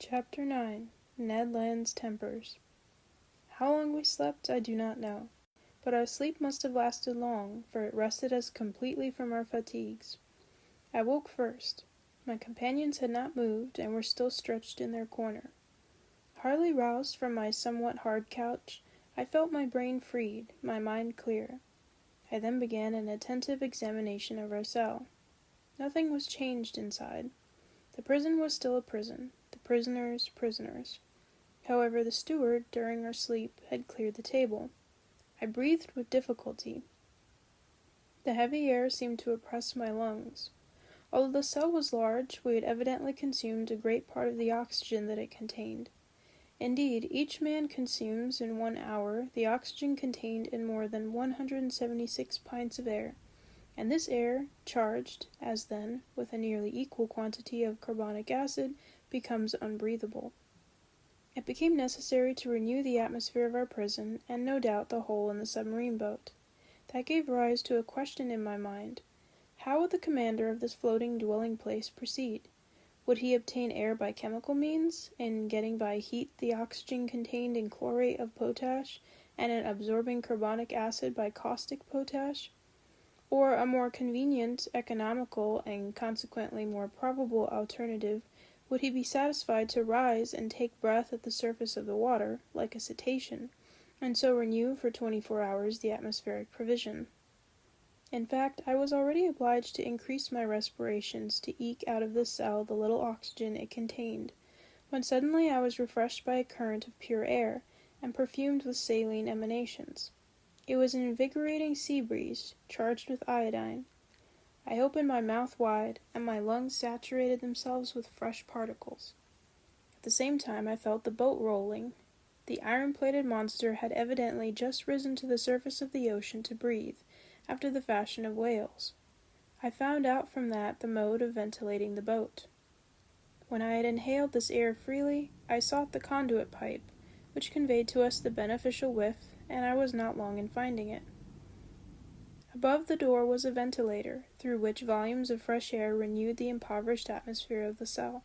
Chapter 9 Ned Land's Tempers. How long we slept I do not know, but our sleep must have lasted long, for it rested us completely from our fatigues. I woke first. My companions had not moved, and were still stretched in their corner. Hardly roused from my somewhat hard couch, I felt my brain freed, my mind clear. I then began an attentive examination of our cell. Nothing was changed inside. The prison was still a prison, the prisoners prisoners. However, the steward, during our sleep, had cleared the table. I breathed with difficulty. The heavy air seemed to oppress my lungs. Although the cell was large, we had evidently consumed a great part of the oxygen that it contained. Indeed, each man consumes in 1 hour the oxygen contained in more than 176 pints of air, and this air, charged, as then, with a nearly equal quantity of carbonic acid, becomes unbreathable. It became necessary to renew the atmosphere of our prison, and no doubt the hole in the submarine boat. That gave rise to a question in my mind. How would the commander of this floating dwelling-place proceed? Would he obtain air by chemical means, in getting by heat the oxygen contained in chlorate of potash, and in absorbing carbonic acid by caustic potash? Or a more convenient, economical, and consequently more probable alternative, would he be satisfied to rise and take breath at the surface of the water, like a cetacean, and so renew for 24 hours the atmospheric provision? In fact, I was already obliged to increase my respirations to eke out of this cell the little oxygen it contained, when suddenly I was refreshed by a current of pure air, and perfumed with saline emanations. It was an invigorating sea breeze, charged with iodine. I opened my mouth wide, and my lungs saturated themselves with fresh particles. At the same time I felt the boat rolling. The iron-plated monster had evidently just risen to the surface of the ocean to breathe, after the fashion of whales. I found out from that the mode of ventilating the boat. When I had inhaled this air freely, I sought the conduit pipe, which conveyed to us the beneficial whiff, and I was not long in finding it. Above the door was a ventilator, through which volumes of fresh air renewed the impoverished atmosphere of the cell.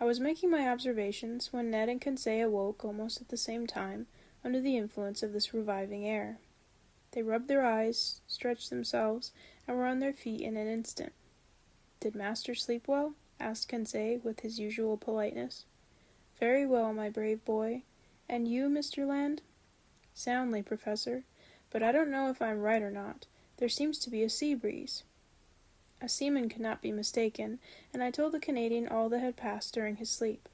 I was making my observations when Ned and Conseil awoke almost at the same time, under the influence of this reviving air. They rubbed their eyes, stretched themselves, and were on their feet in an instant. "Did master sleep well?" asked Conseil with his usual politeness. "Very well, my brave boy. And you, Mr. Land?" "Soundly, Professor. But I don't know if I'm right or not. There seems to be a sea breeze." A seaman could not be mistaken, and I told the Canadian all that had passed during his sleep.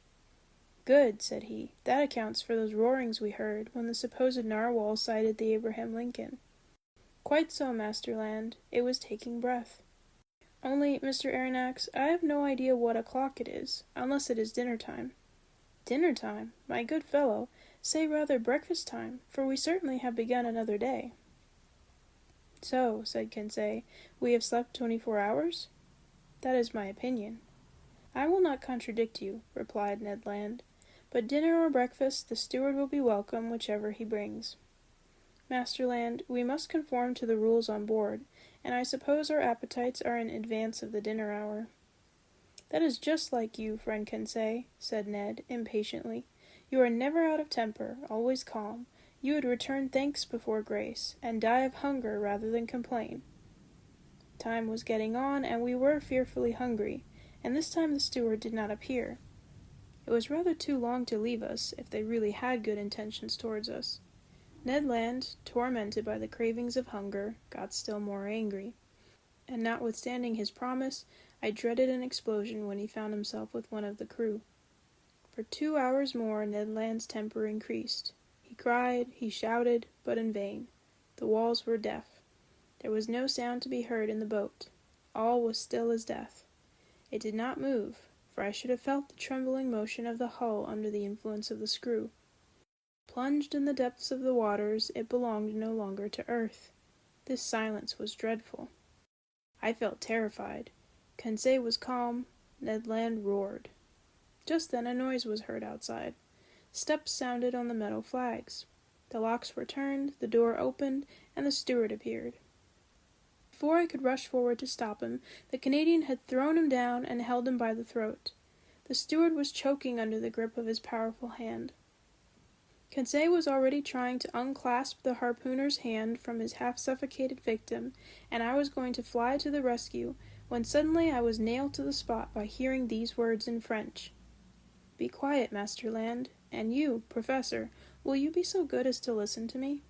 "Good," said he. "That accounts for those roarings we heard when the supposed narwhal sighted the Abraham Lincoln." "Quite so, Master Land. It was taking breath. Only, Mr. Aronnax, I have no idea what o'clock it is, unless it is dinner time." "Dinner time? My good fellow, say rather breakfast time, for we certainly have begun another day." "So," said Conseil, "we have slept 24 hours? "That is my opinion." "I will not contradict you," replied Ned Land. "But dinner or breakfast, the steward will be welcome whichever he brings. Master Land, we must conform to the rules on board, and I suppose our appetites are in advance of the dinner hour." "That is just like you, friend Conseil," said Ned, impatiently. "You are never out of temper, always calm. You would return thanks before grace, and die of hunger rather than complain." Time was getting on, and we were fearfully hungry, and this time the steward did not appear. It was rather too long to leave us, if they really had good intentions towards us. Ned Land, tormented by the cravings of hunger, got still more angry, and notwithstanding his promise, I dreaded an explosion when he found himself with one of the crew. For 2 hours more Ned Land's temper increased. He cried, he shouted, but in vain. The walls were deaf. There was no sound to be heard in the boat. All was still as death. It did not move, for I should have felt the trembling motion of the hull under the influence of the screw. Plunged in the depths of the waters, it belonged no longer to earth. This silence was dreadful. I felt terrified. Conseil was calm. Ned Land roared. Just then a noise was heard outside. Steps sounded on the metal flags. The locks were turned, the door opened, and the steward appeared. Before I could rush forward to stop him, the Canadian had thrown him down and held him by the throat. The steward was choking under the grip of his powerful hand. Conseil was already trying to unclasp the harpooner's hand from his half-suffocated victim, and I was going to fly to the rescue, when suddenly I was nailed to the spot by hearing these words in French. "Be quiet, Master Land, and you, Professor, will you be so good as to listen to me?"